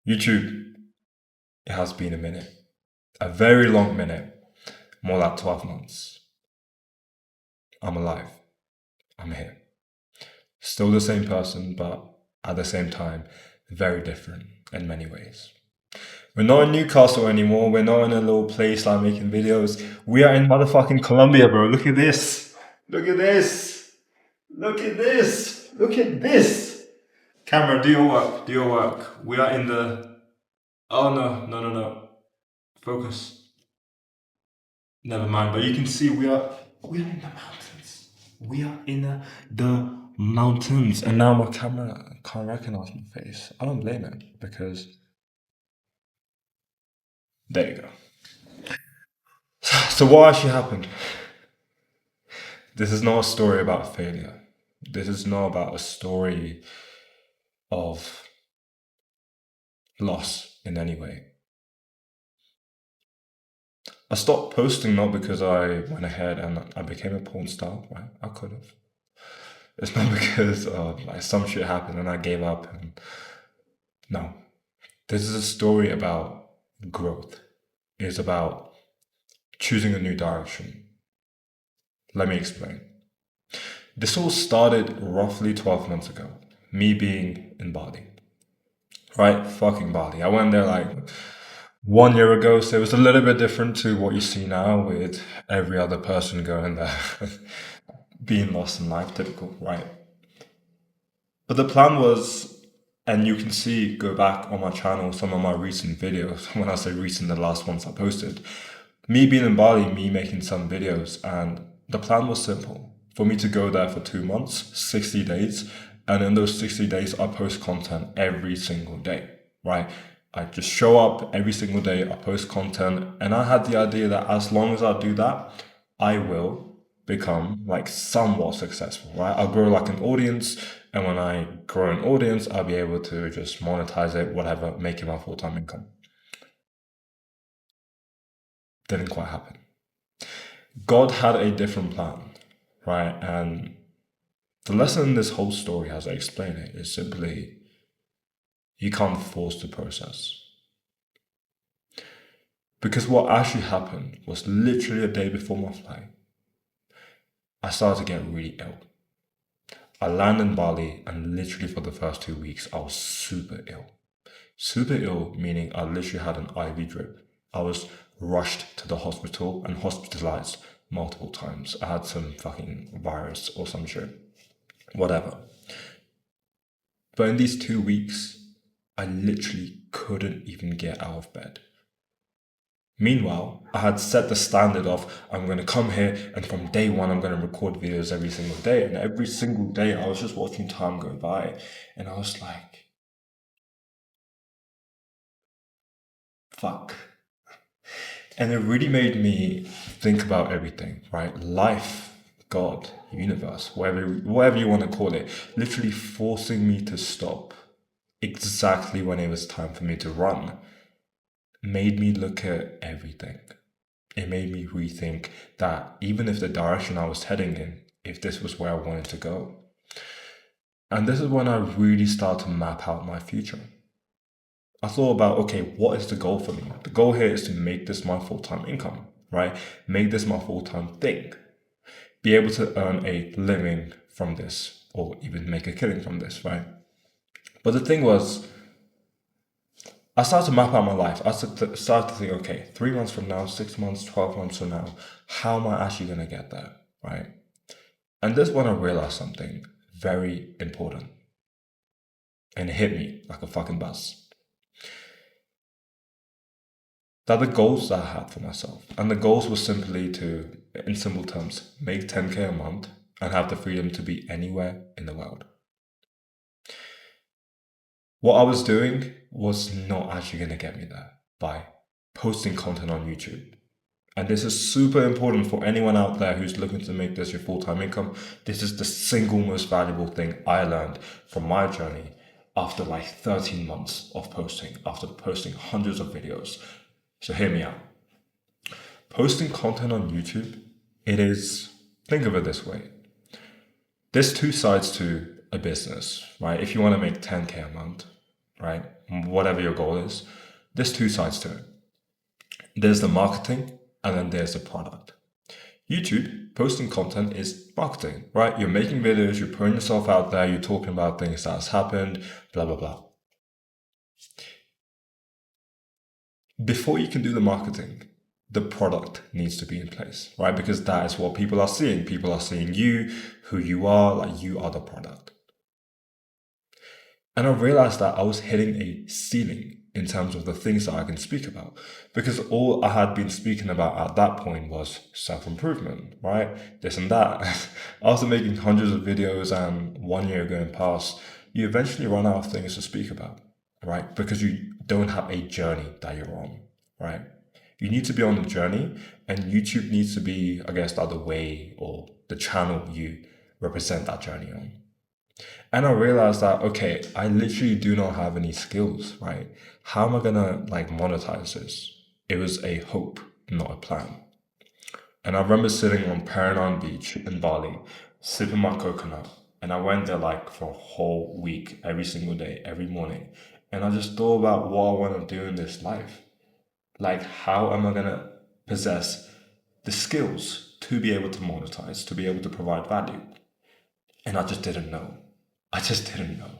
YouTube, it has been a minute. A very long minute. More like 12 months. I'm alive. I'm here. Still the same person, but at the same time, very different in many ways. We're not in Newcastle anymore. We're not in a little place like making videos. We are in motherfucking Colombia, bro. Look at this. Look at this. Look at this. Look at this. Camera, do your work. Do your work. We are in the. Oh no, no, no, no. Focus. Never mind. But you can see we are in the mountains. We are in the mountains, and now my camera can't recognize my face. I don't blame it because there you go. So what actually happened? This is not a story about failure. This is not about a story of loss in any way. I stopped posting not because I went ahead and I became a porn star, right? I could have. It's not because like some shit happened and I gave up. And no, this is a story about growth. It's about choosing a new direction. Let me explain. This all started roughly 12 months ago. Me being in Bali. Right? Fucking Bali. I went there like 1 year ago, so it was a little bit different to what you see now with every other person going there, being lost in life, typical, right? But the plan was, and you can see, go back on my channel, some of my recent videos. When I say recent, the last ones I posted, me being in Bali, me making some videos, and the plan was simple for me to go there for 2 months, 60 days, and in those 60 days, I post content every single day, right? I just show up every single day, I post content, and I had the idea that as long as I do that, I will become like somewhat successful, right? I'll grow like an audience, and when I grow an audience, I'll be able to just monetize it, whatever, make it my full-time income. Didn't quite happen. God had a different plan, right? And the lesson in this whole story, as I explain it, is simply you can't force the process. Because what actually happened was literally a day before my flight, I started to get really ill. I landed in Bali, and literally for the first 2 weeks, I was super ill. Super ill, meaning I literally had an IV drip. I was rushed to the hospital and hospitalized multiple times. I had some fucking virus or some shit. Whatever. But in these 2 weeks, I literally couldn't even get out of bed. Meanwhile, I had set the standard of I'm going to come here and from day one I'm going to record videos every single day. And every single day I was just watching time go by and I was like, fuck. And it really made me think about everything, right? Life, God, universe, whatever you want to call it, literally forcing me to stop exactly when it was time for me to run made me look at everything. It made me rethink that even if the direction I was heading in, if this was where I wanted to go. And this is when I really started to map out my future. I thought about, okay, what is the goal for me? The goal here is to make this my full-time income, right? Make this my full-time thing. Be able to earn a living from this, or even make a killing from this, right? But the thing was, I started to map out my life. I started to think, okay, 3 months from now, 6 months, 12 months from now, how am I actually going to get there, right? And this when I realized something very important. And it hit me like a fucking bus. That the goals that I had for myself. And the goals were simply to, in simple terms, make 10K a month and have the freedom to be anywhere in the world. What I was doing was not actually going to get me there by posting content on YouTube. And this is super important for anyone out there who's looking to make this your full-time income. This is the single most valuable thing I learned from my journey after like 13 months of posting, after posting hundreds of videos. So hear me out. Posting content on YouTube, think of it this way. There's two sides to a business, right? If you want to make 10K a month, right? whatever your goal is, there's two sides to it. There's the marketing and then there's the product. YouTube, posting content is marketing, right? You're making videos, you're putting yourself out there, you're talking about things that has happened, blah, blah, blah. Before you can do the marketing, the product needs to be in place, right? Because that is what people are seeing. People are seeing you, who you are, like you are the product. And I realized that I was hitting a ceiling in terms of the things that I can speak about. Because all I had been speaking about at that point was self improvement, right? This and that. After making hundreds of videos and 1 year going past, you eventually run out of things to speak about, right? Because you don't have a journey that you're on, right? You need to be on the journey, and YouTube needs to be, I guess, the other way or the channel you represent that journey on. And I realized that, okay, I literally do not have any skills, right? How am I gonna like monetize this? It was a hope, not a plan. And I remember sitting on Paranon Beach in Bali, sipping my coconut. And I went there like for a whole week, every single day, every morning. And I just thought about what I want to do in this life. Like, how am I gonna possess the skills to be able to monetize, to be able to provide value? And I just didn't know. I just didn't know.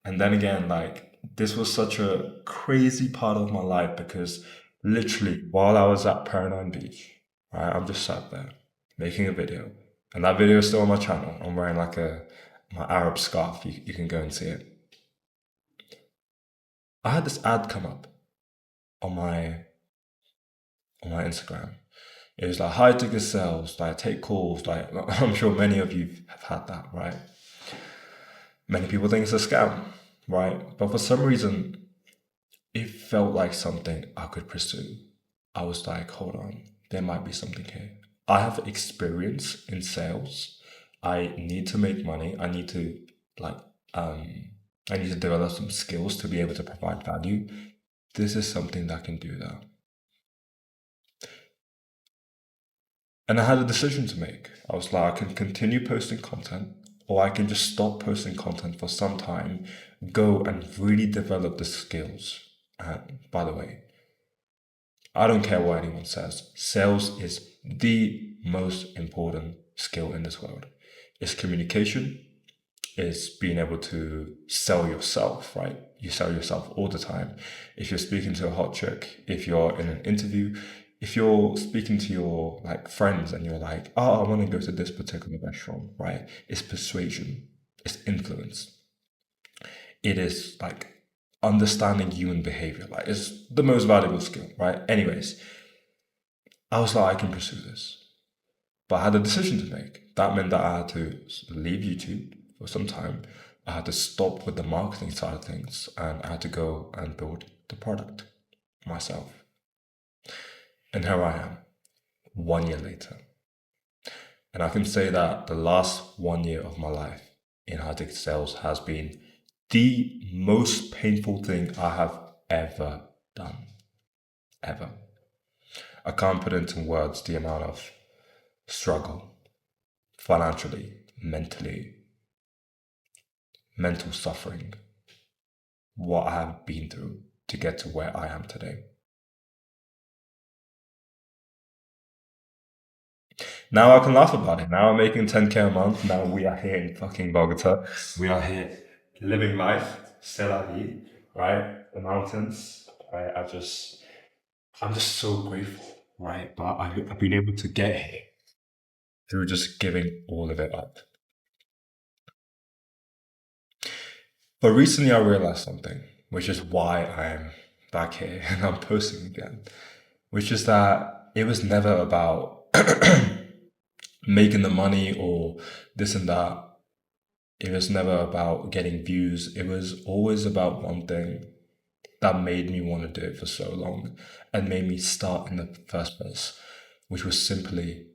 And then again, like, this was such a crazy part of my life because literally while I was at Paradigm Beach, right, I'm just sat there making a video. And that video is still on my channel. I'm wearing like my Arab scarf. You can go and see it. I had this ad come up on my Instagram. It was like high ticket sales, like take calls, like I'm sure many of you have had that, right? Many people think it's a scam, right? But for some reason, it felt like something I could pursue. I was like, hold on, there might be something here. I have experience in sales. I need to make money. I need to like I need to develop some skills to be able to provide value. This is something that can do that. And I had a decision to make. I was like, I can continue posting content, or I can just stop posting content for some time, go and really develop the skills. And by the way, I don't care what anyone says, sales is the most important skill in this world. It's communication, it's being able to sell yourself, right? You sell yourself all the time. If you're speaking to a hot chick, if you're in an interview, if you're speaking to your like friends and you're like, oh, I want to go to this particular restaurant, right? It's persuasion, it's influence. It is like understanding human behavior. Like it's the most valuable skill, right? Anyways, I was like, I can pursue this. But I had a decision to make. That meant that I had to leave YouTube for some time. I had to stop with the marketing side of things and I had to go and build the product myself. And here I am, 1 year later. And I can say that the last 1 year of my life in high ticket sales has been the most painful thing I have ever done. Ever. I can't put into words the amount of struggle, financially, mentally, mental suffering, what I have been through to get to where I am today. Now I can laugh about it. Now I'm making 10K a month. Now we are here in fucking Bogota. We are here living life, c'est la vie, right? The mountains, right? I'm just so grateful, right? But I've been able to get here through just giving all of it up. But recently I realized something, which is why I'm back here and I'm posting again, which is that it was never about making the money or this and that. It was never about getting views. It was always about one thing that made me want to do it for so long and made me start in the first place, which was simply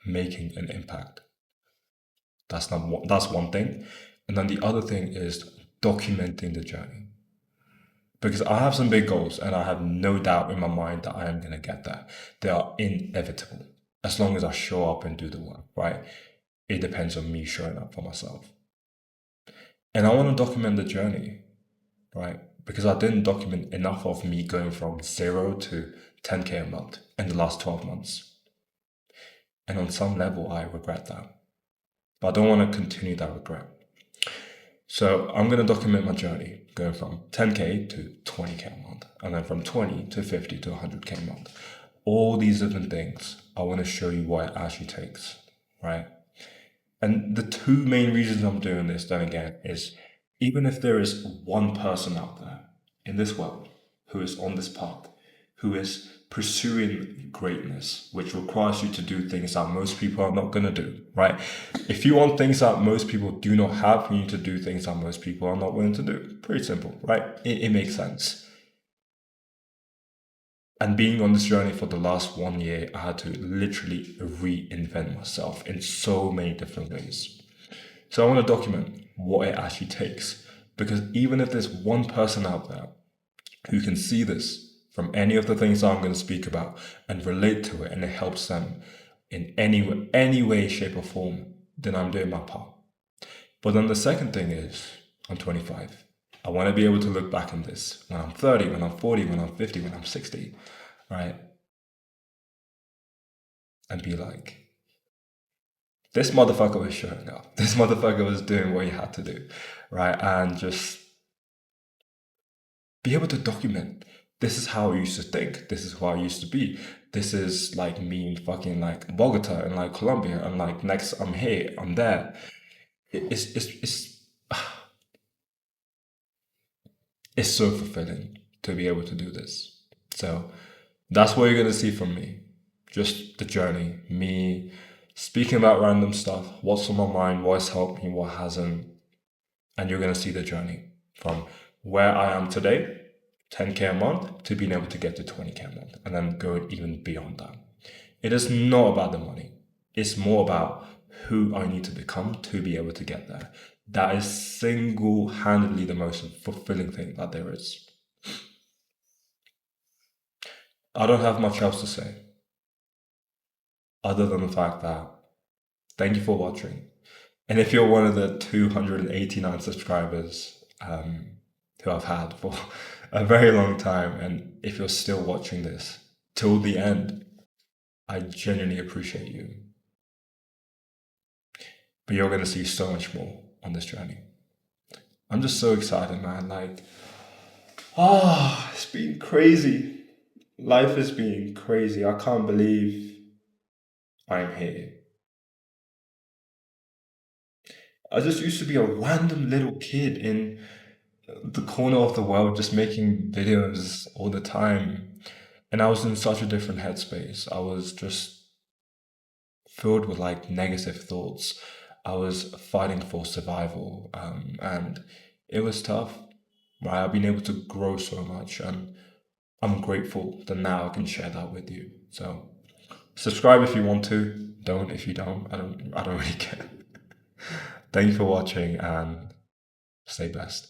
making an impact. That's one thing. And then the other thing is documenting the journey. Because I have some big goals and I have no doubt in my mind that I am going to get there. They are inevitable as long as I show up and do the work, right? It depends on me showing up for myself. And I want to document the journey, right? Because I didn't document enough of me going from 0 to 10K a month in the last 12 months. And on some level, I regret that. But I don't want to continue that regret. So I'm going to document my journey going from 10K to 20K a month, and then from 20 to 50 to 100K a month. All these different things, I want to show you what it actually takes, right? And the two main reasons I'm doing this, then again, is even if there is one person out there in this world who is on this path, who is pursuing greatness, which requires you to do things that most people are not going to do, right? If you want things that most people do not have, you need to do things that most people are not willing to do. Pretty simple, right? It makes sense. And being on this journey for the last 1 year, I had to literally reinvent myself in so many different ways. So I want to document what it actually takes. Because even if there's one person out there who can see this from any of the things I'm going to speak about and relate to it, and it helps them in any way, shape, or form, then I'm doing my part. But then the second thing is, I'm 25. I want to be able to look back on this when I'm 30, when I'm 40, when I'm 50, when I'm 60, right? And be like, this motherfucker was showing up. This motherfucker was doing what he had to do, right? And just be able to document, this is how I used to think. This is who I used to be. This is like me in fucking like Bogota and like Colombia, and like next I'm here, I'm there. It's so fulfilling to be able to do this. So that's what you're gonna see from me. Just the journey, me speaking about random stuff, what's on my mind, what's helped me, what hasn't, and you're gonna see the journey from where I am today, 10K a month, to being able to get to 20K a month, and then go even beyond that. It is not about the money. It's more about who I need to become to be able to get there. That is single-handedly the most fulfilling thing that there is. I don't have much else to say other than the fact that thank you for watching. And if you're one of the 289 subscribers who I've had for a very long time, and if you're still watching this till the end, I genuinely appreciate you. But you're going to see so much more on this journey. I'm just so excited, man. Like, it's been crazy. Life has been crazy. I can't believe I'm here. I just used to be a random little kid in the corner of the world just making videos all the time. And I was in such a different headspace. I was just filled with like negative thoughts. I was fighting for survival. And it was tough. Right? I've been able to grow so much, and I'm grateful that now I can share that with you. So subscribe if you want to. Don't if you don't. I don't really care. Thank you for watching, and stay blessed.